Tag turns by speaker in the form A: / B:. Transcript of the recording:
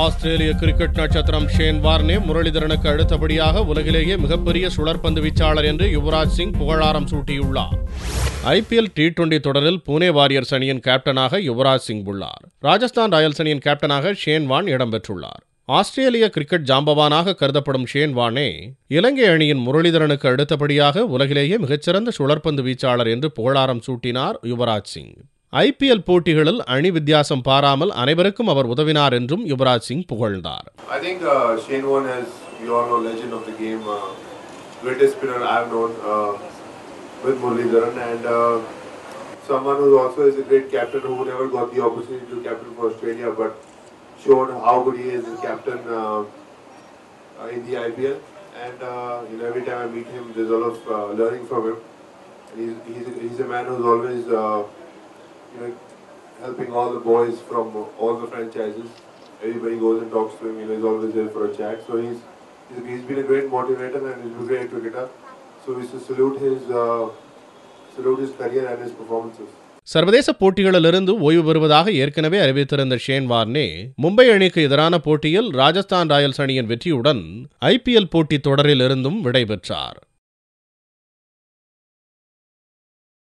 A: ஆஸ்திரேலிய cricket நட்சத்திரம் Shane Warne முரளிதரனுக்கு அடுத்தபடியாக உலகிலேயே மிகப்பெரிய சுழற்பந்து வீச்சாளர் என்று யுவராஜ் சிங் புகழாரம் சூட்டியுள்ளார். IPL T20 தொடரில் புனே வாரியர்ஸ் அணியின் கேப்டனாக யுவராஜ் சிங் உள்ளார். ராஜஸ்தான் ராயல்ஸ் அணியின் கேப்டனாக ஷேன் வார்ன் இடம்பெற்றுள்ளார். ஆஸ்திரேலிய கிரிக்கெட் ஜாம்பவானாக கருதப்படும் ஷேன் வார்னே இலங்கை அணியின் முரளிதரனுக்கு அடுத்தபடியாக உலகிலேயே மிகச்சிறந்த சுழற்பந்து வீச்சாளர் என்று புகழாரம் சூட்டினார் யுவராஜ் சிங். IPL போட்டிகளில் அணி வித்தியாசம் பாராமல் அனைவருக்கும் அவர் உதவினார் என்றும் Yuvraj Singh புகழ்ந்தார்.
B: I think Shane Warne is, you all know, legend of the game, greatest spinner I have known with Muralidharan, and someone who also is a great captain who never got the opportunity to captain for Australia, but showed how good he is as captain in the IPL. And every time I meet him, there's a lot of learning from him. And he's a man who's always helping all the boys from all the franchises. Everybody goes and talks to him. He's always there for a chat. So he's been a great motivator and he's a great cricketer. So we should salute his career and his performances.
A: சர்வதேச போட்டிகளிலிருந்து ஓய்வு பெறுவதாக ஏற்கனவே அறிவித்திருந்த Shane Warne Mumbai அணிக்கு எதிரான போட்டியில் Rajasthan Royals அணியின் வெற்றியுடன் IPL போட்டி தொடரிலிருந்தும் விடைபெற்றார்.